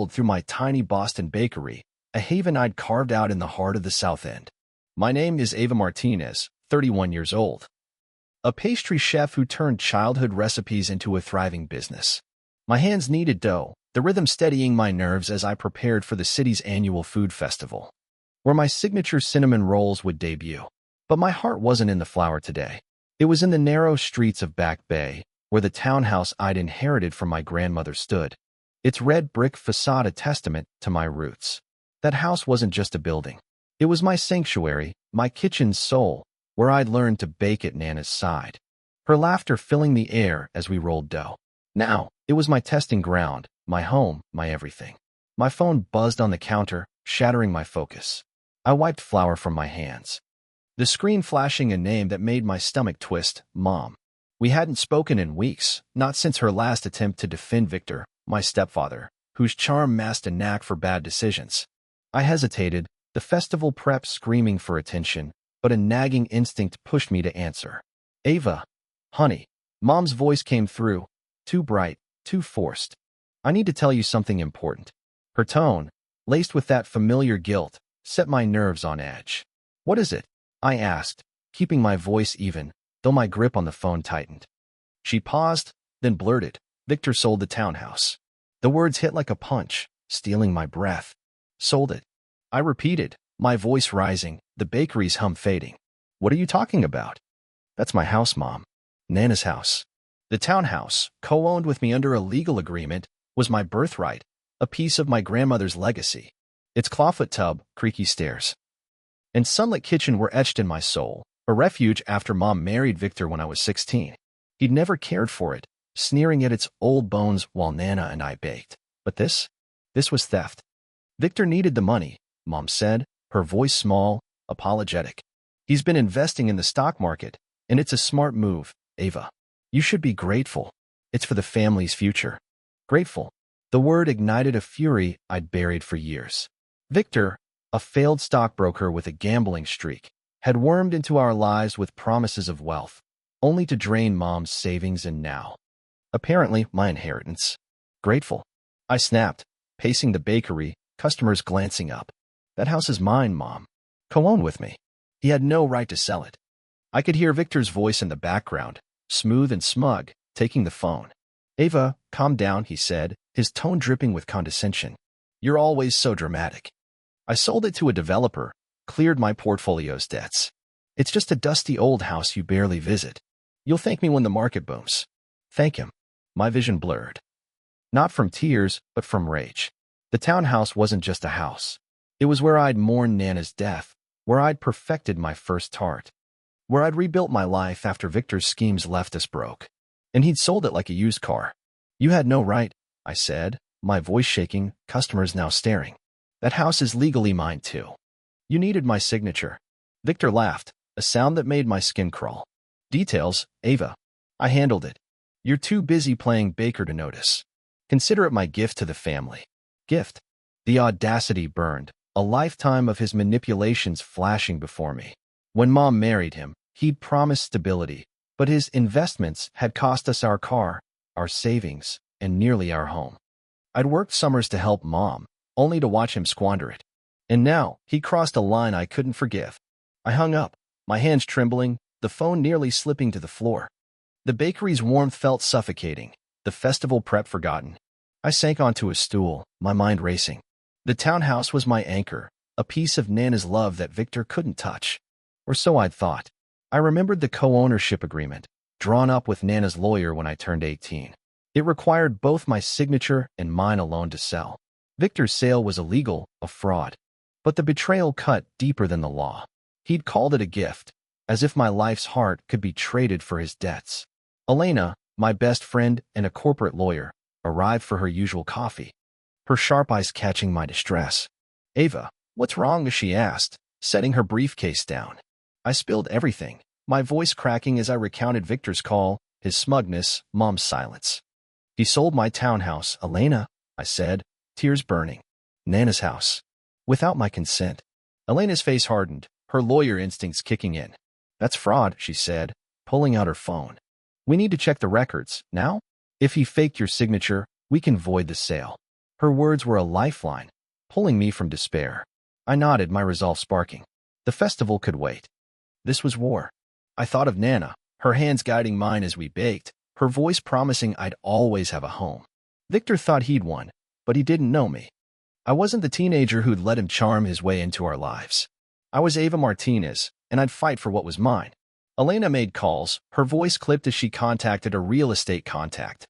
through my tiny Boston bakery, a haven I'd carved out in the heart of the South End. My name is Ava Martinez, 31 years old. A pastry chef who turned childhood recipes into a thriving business. My hands kneaded dough, the rhythm steadying my nerves as I prepared for the city's annual food festival, where my signature cinnamon rolls would debut. But my heart wasn't in the flour today. It was in the narrow streets of Back Bay, where the townhouse I'd inherited from my grandmother stood, its red brick facade a testament to my roots. That house wasn't just a building. It was my sanctuary, my kitchen's soul, where I'd learned to bake at Nana's side, her laughter filling the air as we rolled dough. Now, it was my testing ground, my home, my everything. My phone buzzed on the counter, shattering my focus. I wiped flour from my hands, the screen flashing a name that made my stomach twist, Mom. We hadn't spoken in weeks, not since her last attempt to defend Victor, my stepfather, whose charm masked a knack for bad decisions. I hesitated, the festival prep screaming for attention, but a nagging instinct pushed me to answer. Ava. Honey. Mom's voice came through, too bright, too forced. I need to tell you something important. Her tone, laced with that familiar guilt, set my nerves on edge. What is it? I asked, keeping my voice even, though my grip on the phone tightened. She paused, then blurted, Victor sold the townhouse. The words hit like a punch, stealing my breath. Sold it. I repeated, my voice rising, the bakery's hum fading. What are you talking about? That's my house, Mom. Nana's house. The townhouse, co-owned with me under a legal agreement, was my birthright, a piece of my grandmother's legacy. Its clawfoot tub, creaky stairs, and sunlit kitchen were etched in my soul, a refuge after Mom married Victor when I was 16. He'd never cared for it, sneering at its old bones while Nana and I baked. But this was theft. Victor needed the money, Mom said, her voice small, apologetic. He's been investing in the stock market, and it's a smart move, Ava. You should be grateful. It's for the family's future. Grateful. The word ignited a fury I'd buried for years. Victor, a failed stockbroker with a gambling streak, had wormed into our lives with promises of wealth, only to drain Mom's savings and now, apparently, my inheritance. Grateful. I snapped, pacing the bakery, customers glancing up. That house is mine, Mom. Co-own with me. He had no right to sell it. I could hear Victor's voice in the background, smooth and smug, taking the phone. Ava, calm down, he said, his tone dripping with condescension. You're always so dramatic. I sold it to a developer, cleared my portfolio's debts. It's just a dusty old house you barely visit. You'll thank me when the market booms. Thank him. My vision blurred. Not from tears, but from rage. The townhouse wasn't just a house. It was where I'd mourned Nana's death, where I'd perfected my first tart, where I'd rebuilt my life after Victor's schemes left us broke. And he'd sold it like a used car. You had no right, I said, my voice shaking, customers now staring. That house is legally mine too. You needed my signature. Victor laughed, a sound that made my skin crawl. Details, Ava. I handled it. You're too busy playing baker to notice. Consider it my gift to the family. Gift. The audacity burned, a lifetime of his manipulations flashing before me. When Mom married him, he'd promised stability, but his investments had cost us our car, our savings, and nearly our home. I'd worked summers to help Mom, only to watch him squander it. And now, he crossed a line I couldn't forgive. I hung up, my hands trembling, the phone nearly slipping to the floor. The bakery's warmth felt suffocating, the festival prep forgotten. I sank onto a stool, my mind racing. The townhouse was my anchor, a piece of Nana's love that Victor couldn't touch. Or so I'd thought. I remembered the co-ownership agreement, drawn up with Nana's lawyer when I turned 18. It required both my signature and mine alone to sell. Victor's sale was illegal, a fraud. But the betrayal cut deeper than the law. He'd called it a gift, as if my life's heart could be traded for his debts. Elena, my best friend and a corporate lawyer, arrived for her usual coffee, her sharp eyes catching my distress. Ava, what's wrong? She asked, setting her briefcase down. I spilled everything, my voice cracking as I recounted Victor's call, his smugness, Mom's silence. He sold my townhouse, Elena, I said, tears burning. Nana's house. Without my consent. Elena's face hardened, her lawyer instincts kicking in. That's fraud, she said, pulling out her phone. We need to check the records, now? If he faked your signature, we can void the sale. Her words were a lifeline, pulling me from despair. I nodded, my resolve sparking. The festival could wait. This was war. I thought of Nana, her hands guiding mine as we baked, her voice promising I'd always have a home. Victor thought he'd won, but he didn't know me. I wasn't the teenager who'd let him charm his way into our lives. I was Ava Martinez, and I'd fight for what was mine. Elena made calls, her voice clipped as she contacted a real estate contact.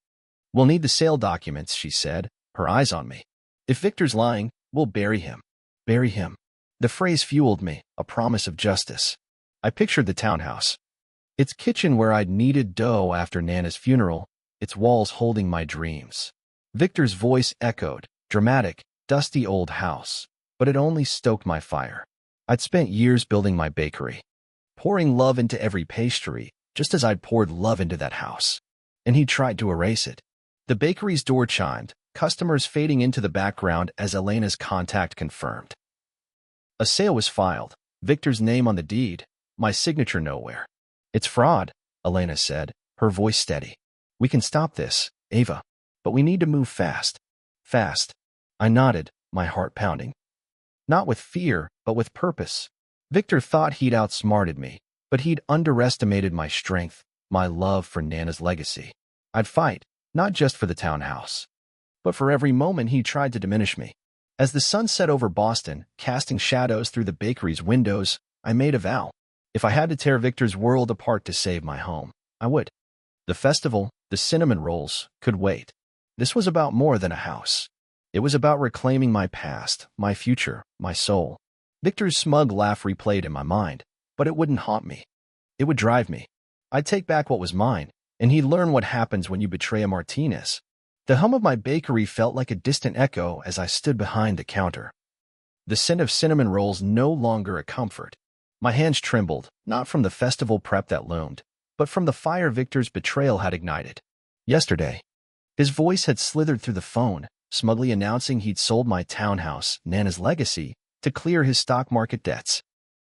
"We'll need the sale documents," she said, her eyes on me. "If Victor's lying, we'll bury him." Bury him. The phrase fueled me, a promise of justice. I pictured the townhouse. Its kitchen where I'd kneaded dough after Nana's funeral, its walls holding my dreams. Victor's voice echoed, dramatic, dusty old house, but it only stoked my fire. I'd spent years building my bakery, pouring love into every pastry, just as I'd poured love into that house. And he tried to erase it. The bakery's door chimed, customers fading into the background as Elena's contact confirmed. A sale was filed, Victor's name on the deed, my signature nowhere. "It's fraud," Elena said, her voice steady. "We can stop this, Ava, but we need to move fast." Fast. I nodded, my heart pounding. Not with fear, but with purpose. Victor thought he'd outsmarted me, but he'd underestimated my strength, my love for Nana's legacy. I'd fight, not just for the townhouse, but for every moment he tried to diminish me. As the sun set over Boston, casting shadows through the bakery's windows, I made a vow. If I had to tear Victor's world apart to save my home, I would. The festival, the cinnamon rolls, could wait. This was about more than a house. It was about reclaiming my past, my future, my soul. Victor's smug laugh replayed in my mind, but it wouldn't haunt me. It would drive me. I'd take back what was mine, and he'd learn what happens when you betray a Martinez. The hum of my bakery felt like a distant echo as I stood behind the counter. The scent of cinnamon rolls no longer a comfort. My hands trembled, not from the festival prep that loomed, but from the fire Victor's betrayal had ignited. Yesterday, his voice had slithered through the phone, smugly announcing he'd sold my townhouse, Nana's legacy, to clear his stock market debts.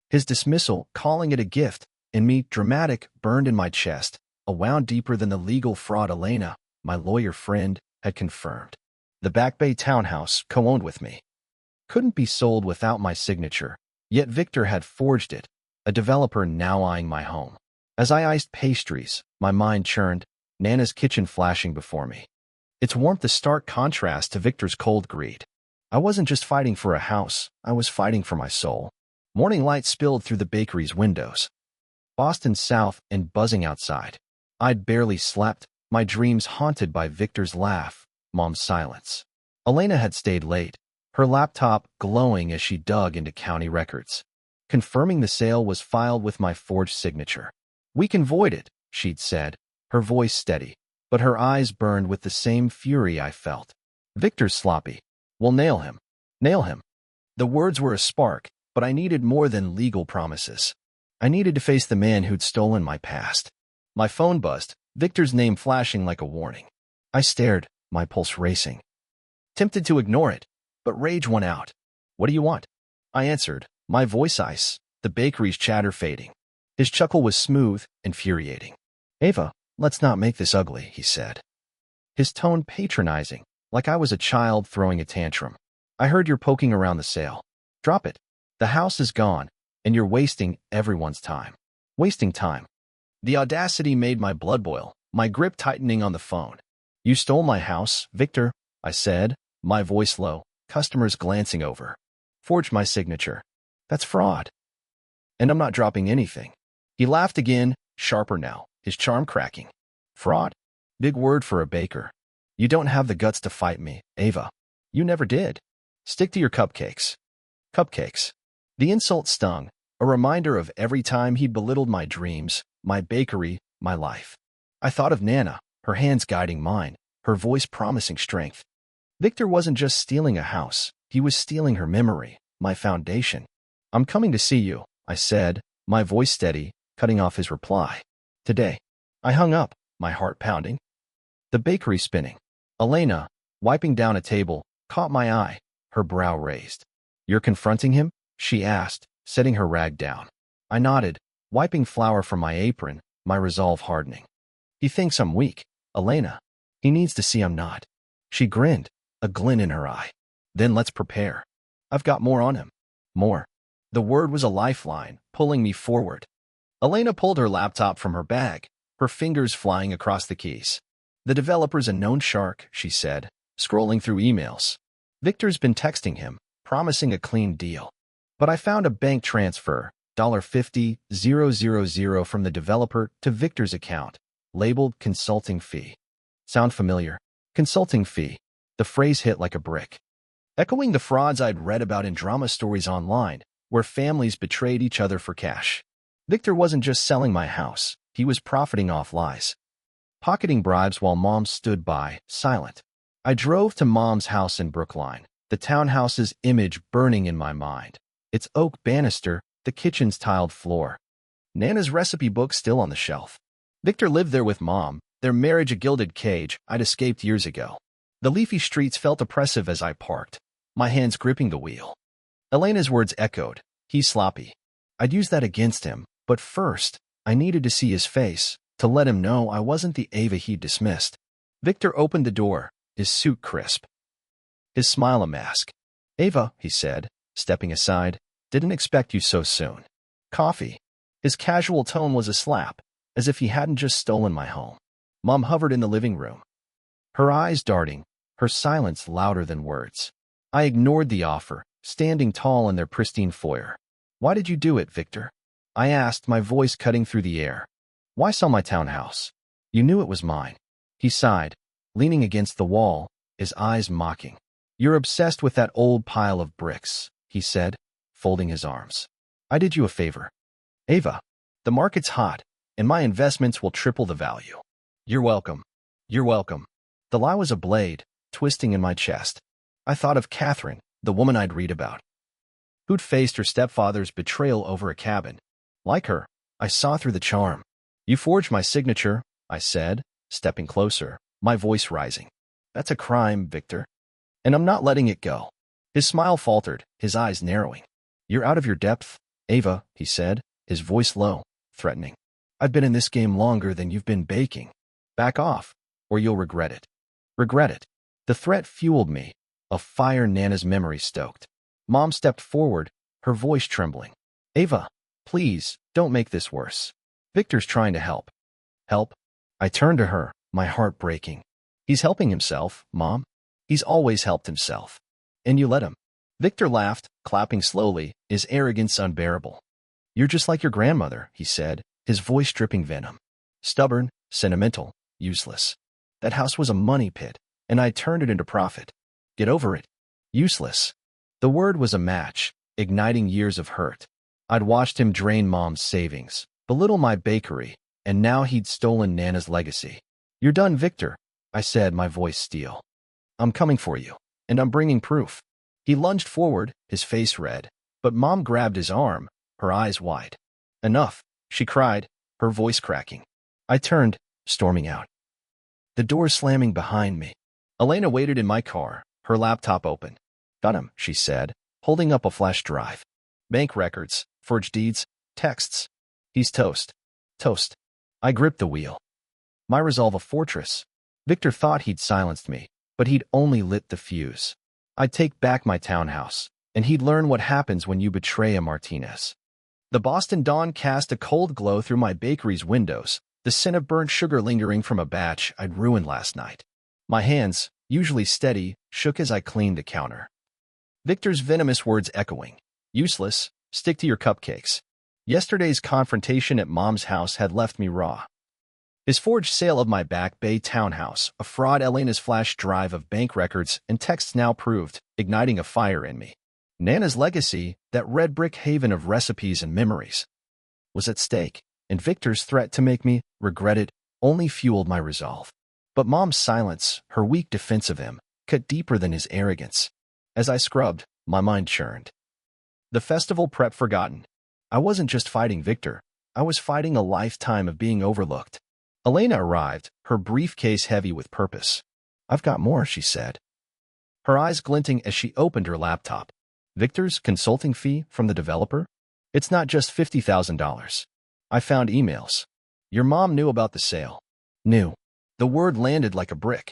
His dismissal, calling it a gift, and me, dramatic, burned in my chest, a wound deeper than the legal fraud Elena, my lawyer friend, had confirmed. The Back Bay townhouse, co-owned with me, couldn't be sold without my signature, yet Victor had forged it, a developer now eyeing my home. As I iced pastries, my mind churned, Nana's kitchen flashing before me. Its warmth a stark contrast to Victor's cold greed. I wasn't just fighting for a house, I was fighting for my soul. Morning light spilled through the bakery's windows. Boston south and buzzing outside. I'd barely slept, my dreams haunted by Victor's laugh, Mom's silence. Elena had stayed late, her laptop glowing as she dug into county records. Confirming the sale was filed with my forged signature. "We can void it," she'd said, her voice steady, but her eyes burned with the same fury I felt. "Victor's sloppy. We'll nail him. Nail him." The words were a spark, but I needed more than legal promises. I needed to face the man who'd stolen my past. My phone buzzed, Victor's name flashing like a warning. I stared, my pulse racing. Tempted to ignore it, but rage won out. "What do you want?" I answered, my voice ice, the bakery's chatter fading. His chuckle was smooth, infuriating. "Ava, let's not make this ugly," he said. His tone patronizing, like I was a child throwing a tantrum. "I heard you're poking around the sale. Drop it. The house is gone, and you're wasting everyone's time." Wasting time. The audacity made my blood boil, my grip tightening on the phone. "You stole my house, Victor," I said, my voice low, customers glancing over. "Forged my signature. That's fraud. And I'm not dropping anything." He laughed again, sharper now, his charm cracking. "Fraud? Big word for a baker. You don't have the guts to fight me, Ava. You never did. Stick to your cupcakes." Cupcakes. The insult stung, a reminder of every time he'd belittled my dreams, my bakery, my life. I thought of Nana, her hands guiding mine, her voice promising strength. Victor wasn't just stealing a house, he was stealing her memory, my foundation. "I'm coming to see you," I said, my voice steady, cutting off his reply. "Today." I hung up, my heart pounding. The bakery spinning. Elena, wiping down a table, caught my eye, her brow raised. "You're confronting him?" she asked, setting her rag down. I nodded, wiping flour from my apron, my resolve hardening. "He thinks I'm weak, Elena. He needs to see I'm not." She grinned, a glint in her eye. Then let's prepare. I've got more on him. More. The word was a lifeline, pulling me forward. Elena pulled her laptop from her bag, her fingers flying across the keys. The developer's a known shark, she said, scrolling through emails. Victor's been texting him, promising a clean deal. But I found a bank transfer, $50,000 from the developer to Victor's account, labeled consulting fee. Sound familiar? Consulting fee. The phrase hit like a brick. Echoing the frauds I'd read about in drama stories online, where families betrayed each other for cash. Victor wasn't just selling my house, he was profiting off lies. Pocketing bribes while Mom stood by, silent. I drove to Mom's house in Brookline, the townhouse's image burning in my mind. Its oak banister, the kitchen's tiled floor. Nana's recipe book still on the shelf. Victor lived there with Mom, their marriage a gilded cage I'd escaped years ago. The leafy streets felt oppressive as I parked, my hands gripping the wheel. Elena's words echoed, "He's sloppy." I'd use that against him, but first, I needed to see his face, to let him know I wasn't the Ava he'd dismissed. Victor opened the door, his suit crisp, his smile a mask. "Ava," he said, stepping aside, "didn't expect you so soon. Coffee." His casual tone was a slap, as if he hadn't just stolen my home. Mom hovered in the living room, her eyes darting, her silence louder than words. I ignored the offer, standing tall in their pristine foyer. "Why did you do it, Victor?" I asked, my voice cutting through the air. "Why sell my townhouse? You knew it was mine." He sighed, leaning against the wall, his eyes mocking. "You're obsessed with that old pile of bricks," he said, folding his arms. "I did you a favor. Ava, the market's hot, and my investments will triple the value." "You're welcome. You're welcome." The lie was a blade, twisting in my chest. I thought of Catherine, the woman I'd read about, who'd faced her stepfather's betrayal over a cabin. Like her, I saw through the charm. "You forged my signature," I said, stepping closer, my voice rising. "That's a crime, Victor. And I'm not letting it go." His smile faltered, his eyes narrowing. "You're out of your depth, Ava," he said, his voice low, threatening. "I've been in this game longer than you've been baking. Back off, or you'll regret it." Regret it. The threat fueled me, a fire Nana's memory stoked. Mom stepped forward, her voice trembling. "Ava, please, don't make this worse. Victor's trying to help." "Help?" I turned to her, my heart breaking. "He's helping himself, Mom. He's always helped himself. And you let him." Victor laughed, clapping slowly, his arrogance unbearable. "You're just like your grandmother," he said, his voice dripping venom. "Stubborn, sentimental, useless. That house was a money pit, and I turned it into profit. Get over it." Useless. The word was a match, igniting years of hurt. I'd watched him drain Mom's savings, belittle my bakery, and now he'd stolen Nana's legacy. "You're done, Victor," I said, my voice steel. "I'm coming for you, and I'm bringing proof." He lunged forward, his face red, but Mom grabbed his arm, her eyes wide. "Enough," she cried, her voice cracking. I turned, storming out. The door slamming behind me. Elena waited in my car, her laptop open. "Got him," she said, holding up a flash drive. "Bank records, forged deeds, texts. He's toast. Toast." I gripped the wheel. My resolve a fortress. Victor thought he'd silenced me, but he'd only lit the fuse. I'd take back my townhouse, and he'd learn what happens when you betray a Martinez. The Boston dawn cast a cold glow through my bakery's windows, the scent of burnt sugar lingering from a batch I'd ruined last night. My hands, usually steady, shook as I cleaned the counter. Victor's venomous words echoing. "Useless, stick to your cupcakes." Yesterday's confrontation at Mom's house had left me raw. His forged sale of my Back Bay townhouse, a fraud Elena's flash drive of bank records and texts now proved, igniting a fire in me. Nana's legacy, that red brick haven of recipes and memories, was at stake, and Victor's threat to make me regret it only fueled my resolve. But Mom's silence, her weak defense of him, cut deeper than his arrogance. As I scrubbed, my mind churned. The festival prep forgotten. I wasn't just fighting Victor, I was fighting a lifetime of being overlooked. Elena arrived, her briefcase heavy with purpose. "I've got more," she said, her eyes glinting as she opened her laptop. "Victor's consulting fee from the developer? It's not just $50,000. I found emails. Your mom knew about the sale." Knew. The word landed like a brick.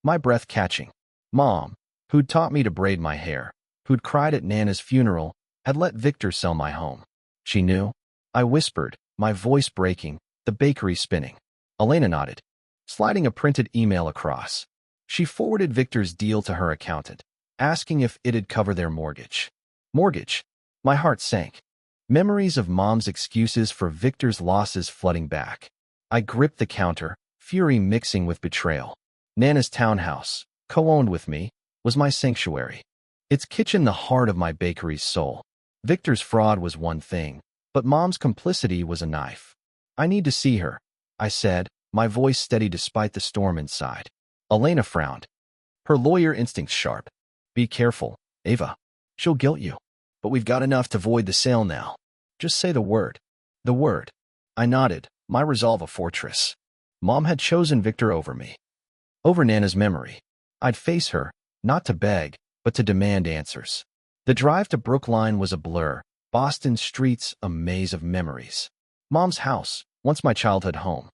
My breath catching. Mom, who'd taught me to braid my hair, who'd cried at Nana's funeral, had let Victor sell my home. She knew. I whispered, my voice breaking, the bakery spinning. Elena nodded, sliding a printed email across. She forwarded Victor's deal to her accountant, asking if it'd cover their mortgage. Mortgage? My heart sank. Memories of Mom's excuses for Victor's losses flooding back. I gripped the counter, fury mixing with betrayal. Nana's townhouse, co-owned with me, was my sanctuary. Its kitchen the heart of my bakery's soul. Victor's fraud was one thing, but Mom's complicity was a knife. I need to see her, I said, my voice steady despite the storm inside. Elena frowned, her lawyer instincts sharp. Be careful, Ava. She'll guilt you. But we've got enough to void the sale now. Just say the word. The word. I nodded, my resolve a fortress. Mom had chosen Victor over me. Over Nana's memory. I'd face her, not to beg, but to demand answers. The drive to Brookline was a blur, Boston streets a maze of memories. Mom's house, once my childhood home,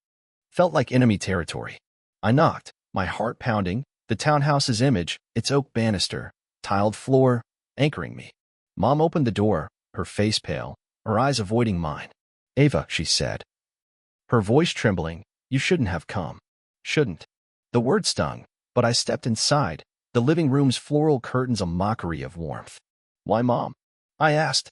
felt like enemy territory. I knocked, my heart pounding, the townhouse's image, its oak banister, tiled floor, anchoring me. Mom opened the door, her face pale, her eyes avoiding mine. Ava, she said, her voice trembling, you shouldn't have come. Shouldn't. The word stung, but I stepped inside, the living room's floral curtains a mockery of warmth. Why, Mom? I asked,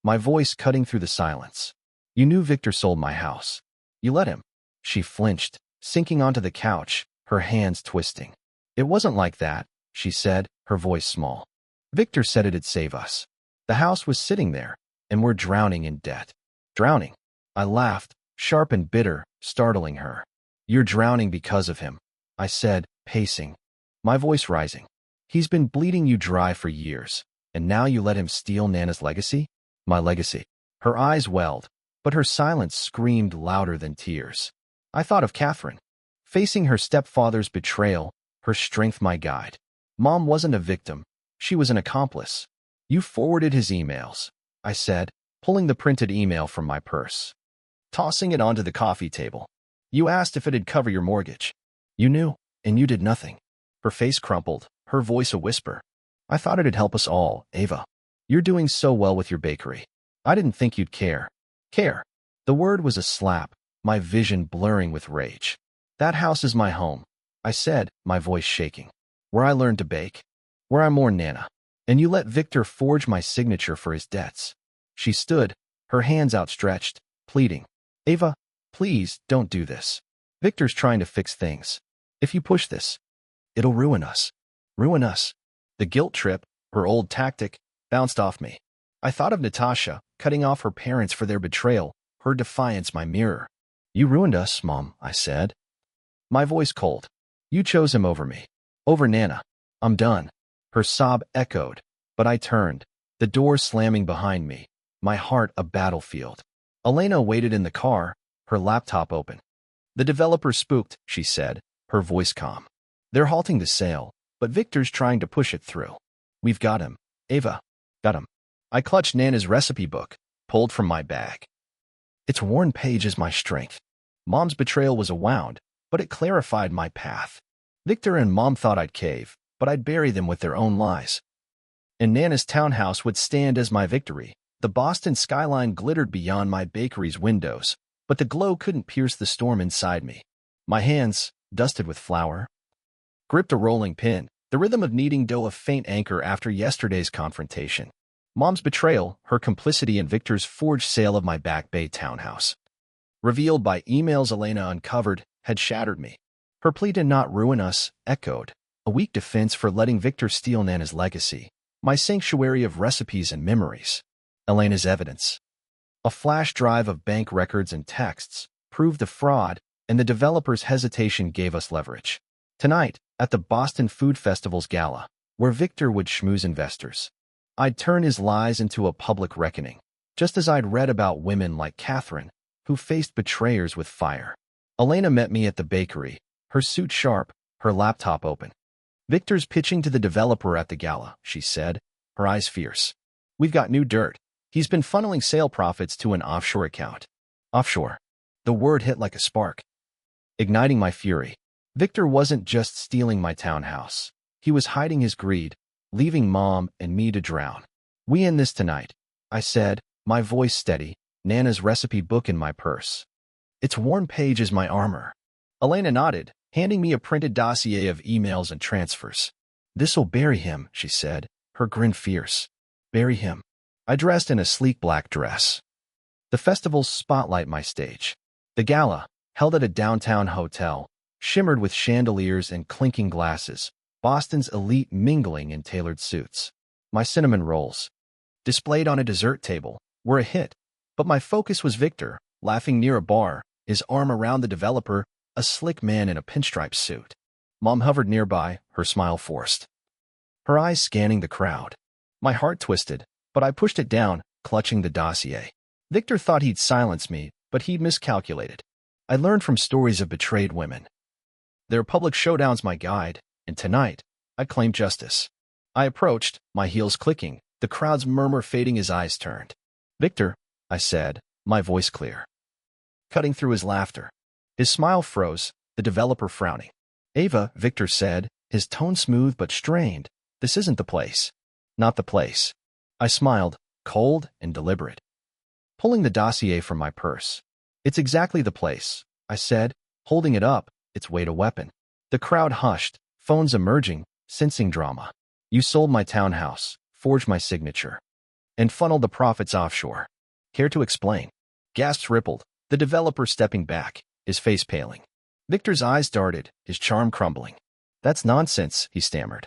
my voice cutting through the silence. You knew Victor sold my house. You let him. She flinched, sinking onto the couch, her hands twisting. It wasn't like that, she said, her voice small. Victor said it'd save us. The house was sitting there, and we're drowning in debt. Drowning. I laughed, sharp and bitter, startling her. You're drowning because of him, I said, pacing, my voice rising. He's been bleeding you dry for years, and now you let him steal Nana's legacy? My legacy. Her eyes welled, but her silence screamed louder than tears. I thought of Catherine, facing her stepfather's betrayal, her strength my guide. Mom wasn't a victim, she was an accomplice. You forwarded his emails, I said, pulling the printed email from my purse, tossing it onto the coffee table. You asked if it'd cover your mortgage. You knew, and you did nothing. Her face crumpled, her voice a whisper. I thought it'd help us all, Ava. You're doing so well with your bakery. I didn't think you'd care. Care. The word was a slap, my vision blurring with rage. That house is my home, I said, my voice shaking. Where I learned to bake. Where I mourned Nana. And you let Victor forge my signature for his debts. She stood, her hands outstretched, pleading. Ava, please don't do this. Victor's trying to fix things. If you push this, it'll ruin us. Ruin us. The guilt trip, her old tactic, bounced off me. I thought of Natasha, cutting off her parents for their betrayal, her defiance my mirror. You ruined us, Mom, I said. My voice cold. You chose him over me. Over Nana. I'm done. Her sob echoed, but I turned, the door slamming behind me, my heart a battlefield. Elena waited in the car, her laptop open. The developer spooked, she said, her voice calm. They're halting the sale, but Victor's trying to push it through. We've got him. Ava. Got him. I clutched Nana's recipe book, pulled from my bag. Its worn page is my strength. Mom's betrayal was a wound, but it clarified my path. Victor and Mom thought I'd cave, but I'd bury them with their own lies. And Nana's townhouse would stand as my victory. The Boston skyline glittered beyond my bakery's windows, but the glow couldn't pierce the storm inside me. My hands, dusted with flour, gripped a rolling pin, the rhythm of kneading dough a faint anchor after yesterday's confrontation. Mom's betrayal, her complicity in Victor's forged sale of my Back Bay townhouse, revealed by emails Elena uncovered, had shattered me. Her plea to not ruin us echoed, a weak defense for letting Victor steal Nana's legacy, my sanctuary of recipes and memories. Elena's evidence. A flash drive of bank records and texts proved the fraud, and the developer's hesitation gave us leverage. Tonight, at the Boston Food Festival's gala, where Victor would schmooze investors, I'd turn his lies into a public reckoning, just as I'd read about women like Catherine, who faced betrayers with fire. Elena met me at the bakery, her suit sharp, her laptop open. Victor's pitching to the developer at the gala, she said, her eyes fierce. We've got new dirt. He's been funneling sale profits to an offshore account. Offshore. The word hit like a spark, igniting my fury. Victor wasn't just stealing my townhouse. He was hiding his greed, leaving Mom and me to drown. "We end this tonight," I said, my voice steady, Nana's recipe book in my purse. Its worn page is my armor. Elena nodded, handing me a printed dossier of emails and transfers. "This'll bury him," she said, her grin fierce. "Bury him." I dressed in a sleek black dress. The festival's spotlight my stage. The gala, held at a downtown hotel, shimmered with chandeliers and clinking glasses, Boston's elite mingling in tailored suits. My cinnamon rolls, displayed on a dessert table, were a hit, but my focus was Victor, laughing near a bar, his arm around the developer, a slick man in a pinstripe suit. Mom hovered nearby, her smile forced, her eyes scanning the crowd. My heart twisted, but I pushed it down, clutching the dossier. Victor thought he'd silence me, but he'd miscalculated. I learned from stories of betrayed women. Their public showdown's my guide, and tonight, I claimed justice. I approached, my heels clicking, the crowd's murmur fading as eyes turned. "Victor," I said, my voice clear, cutting through his laughter. His smile froze, the developer frowning. "Ava," Victor said, his tone smooth but strained, "this isn't the place." "Not the place." I smiled, cold and deliberate, pulling the dossier from my purse. "It's exactly the place," I said, holding it up, its weight a weapon. The crowd hushed, phones emerging, sensing drama. "You sold my townhouse, forged my signature, and funneled the profits offshore. Care to explain?" Gasps rippled, the developer stepping back, his face paling. Victor's eyes darted, his charm crumbling. "That's nonsense," he stammered,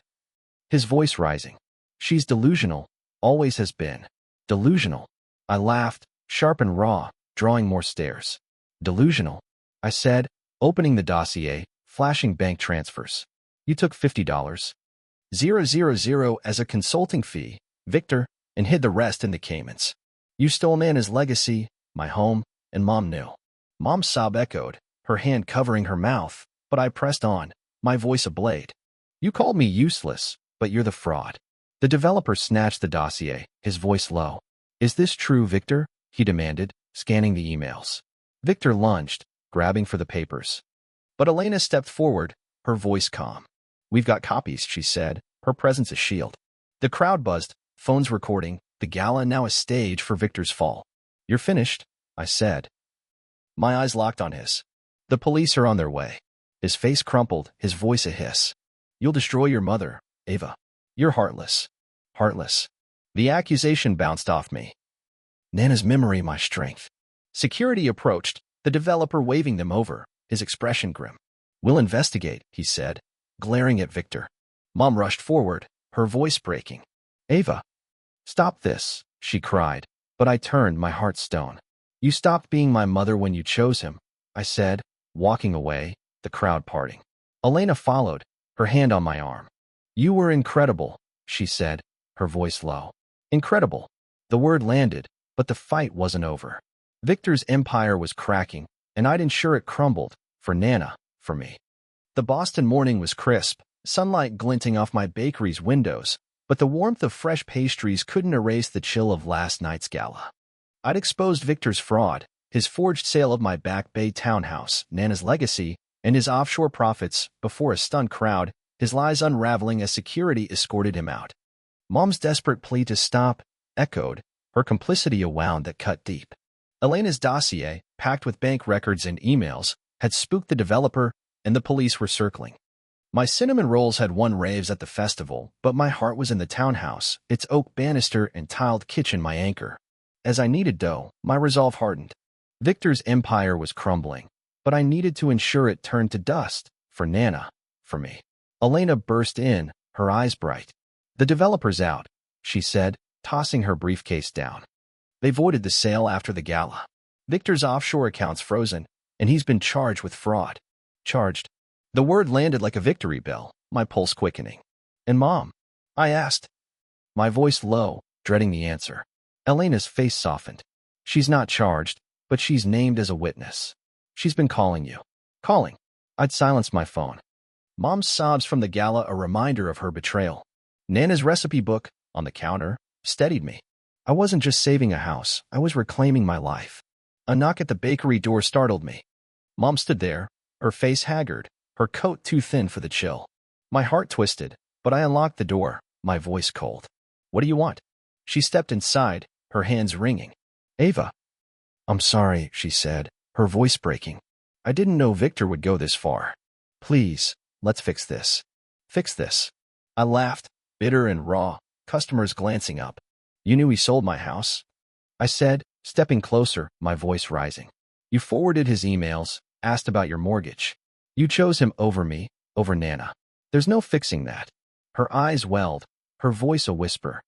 his voice rising. "She's delusional, always has been." "Delusional?" I laughed, sharp and raw, drawing more stares. "Delusional?" I said, opening the dossier, flashing bank transfers. "You took $50, 000 as a consulting fee, Victor, and hid the rest in the Caymans. You stole Nana's legacy, my home, and Mom knew." Mom's sob echoed, her hand covering her mouth, but I pressed on, my voice ablade. "You called me useless, but you're the fraud." The developer snatched the dossier, his voice low. "Is this true, Victor?" he demanded, scanning the emails. Victor lunged, grabbing for the papers. But Elena stepped forward, her voice calm. "We've got copies," she said, her presence a shield. The crowd buzzed, phones recording, the gala now a stage for Victor's fall. "You're finished," I said. My eyes locked on his. "The police are on their way." His face crumpled, his voice a hiss. "You'll destroy your mother, Ava. You're heartless." Heartless. The accusation bounced off me. Nana's memory my strength. Security approached, the developer waving them over, his expression grim. "We'll investigate," he said, glaring at Victor. Mom rushed forward, her voice breaking. "Ava, stop this," she cried, but I turned, my heart stone. "You stopped being my mother when you chose him," I said, walking away, the crowd parting. Elena followed, her hand on my arm. "You were incredible," she said, her voice low. Incredible. The word landed, but the fight wasn't over. Victor's empire was cracking, and I'd ensure it crumbled, for Nana, for me. The Boston morning was crisp, sunlight glinting off my bakery's windows, but the warmth of fresh pastries couldn't erase the chill of last night's gala. I'd exposed Victor's fraud, his forged sale of my Back Bay townhouse, Nana's legacy, and his offshore profits, before a stunned crowd, his lies unraveling as security escorted him out. Mom's desperate plea to stop echoed, her complicity a wound that cut deep. Elena's dossier, packed with bank records and emails, had spooked the developer, and the police were circling. My cinnamon rolls had won raves at the festival, but my heart was in the townhouse, its oak banister and tiled kitchen my anchor. As I kneaded dough, my resolve hardened. Victor's empire was crumbling, but I needed to ensure it turned to dust, for Nana, for me. Elena burst in, her eyes bright. "The developer's out," she said, tossing her briefcase down. "They voided the sale after the gala. Victor's offshore account's frozen, and he's been charged with fraud." Charged. The word landed like a victory bell, my pulse quickening. "And Mom?" I asked, my voice low, dreading the answer. Elena's face softened. "She's not charged, but she's named as a witness. She's been calling you." Calling. I'd silenced my phone. Mom's sobs from the gala a reminder of her betrayal. Nana's recipe book, on the counter, steadied me. I wasn't just saving a house, I was reclaiming my life. A knock at the bakery door startled me. Mom stood there, her face haggard, her coat too thin for the chill. My heart twisted, But I unlocked the door, my voice cold. What do you want? She stepped inside, her hands wringing. Ava. I'm sorry, she said, her voice breaking. I didn't know Victor would go this far. Please, let's fix this. Fix this. I laughed, bitter and raw, customers glancing up. You knew he sold my house? I said, stepping closer, my voice rising. You forwarded his emails, asked about your mortgage. You chose him over me, over Nana. There's no fixing that. Her eyes welled, her voice a whisper.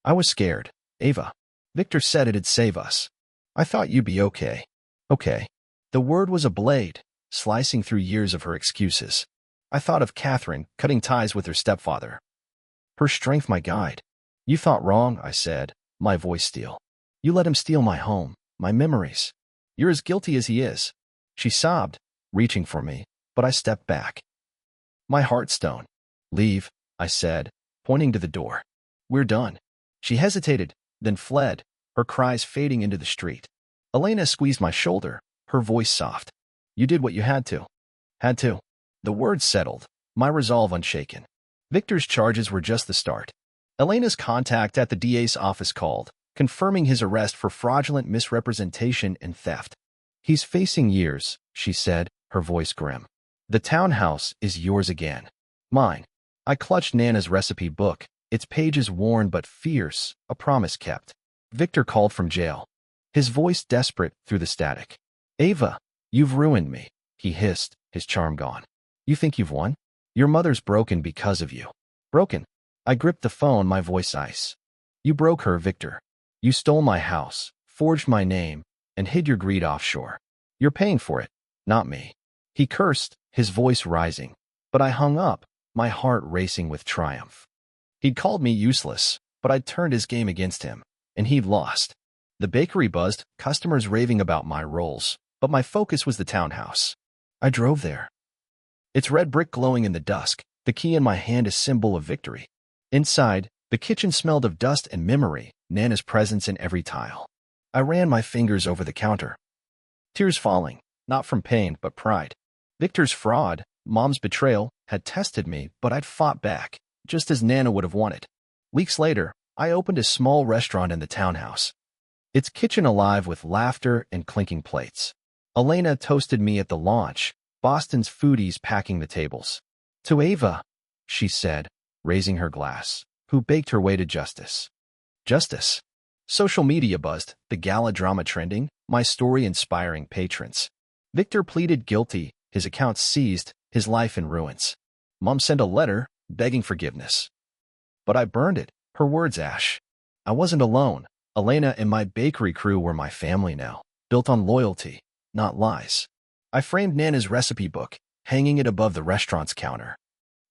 I was scared, Ava. Victor said it'd save us. I thought you'd be okay. Okay. The word was a blade, slicing through years of her excuses. I thought of Catherine cutting ties with her stepfather. Her strength my guide. You thought wrong, I said, my voice steel. You let him steal my home, my memories. You're as guilty as he is. She sobbed, reaching for me, but I stepped back. My heart stone. Leave, I said, pointing to the door. We're done. She hesitated, then fled, her cries fading into the street. Elena squeezed my shoulder, her voice soft. You did what you had to. Had to. The words settled, my resolve unshaken. Victor's charges were just the start. Elena's contact at the DA's office called, confirming his arrest for fraudulent misrepresentation and theft. He's facing years, she said, her voice grim. The townhouse is yours again. Mine. I clutched Nana's recipe book, its pages worn but fierce, a promise kept. Victor called from jail, his voice desperate through the static. Ava, you've ruined me, he hissed, his charm gone. You think you've won? Your mother's broken because of you. Broken. I gripped the phone, my voice ice. You broke her, Victor. You stole my house, forged my name, and hid your greed offshore. You're paying for it, not me. He cursed, his voice rising. But I hung up, my heart racing with triumph. He'd called me useless, but I'd turned his game against him, and he'd lost. The bakery buzzed, customers raving about my rolls, but my focus was the townhouse. I drove there. Its red brick glowing in the dusk, the key in my hand a symbol of victory. Inside, the kitchen smelled of dust and memory, Nana's presence in every tile. I ran my fingers over the counter. Tears falling, not from pain, but pride. Victor's fraud, Mom's betrayal, had tested me, but I'd fought back, just as Nana would have wanted. Weeks later, I opened a small restaurant in the townhouse. Its kitchen alive with laughter and clinking plates. Elena toasted me at the launch, Boston's foodies packing the tables. To Ava, she said, raising her glass, who baked her way to justice. Justice. Social media buzzed, the gala drama trending, my story inspiring patrons. Victor pleaded guilty, his accounts seized, his life in ruins. Mom sent a letter, begging forgiveness. But I burned it, her words ash. I wasn't alone. Elena and my bakery crew were my family now, built on loyalty, not lies. I framed Nana's recipe book, hanging it above the restaurant's counter.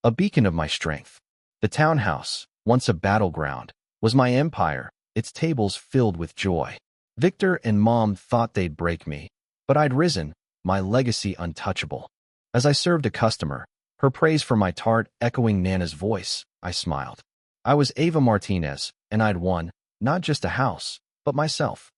A beacon of my strength. The townhouse, once a battleground, was my empire, its tables filled with joy. Victor and Mom thought they'd break me, but I'd risen, my legacy untouchable. As I served a customer, her praise for my tart echoing Nana's voice, I smiled. I was Ava Martinez, and I'd won, not just a house, but myself.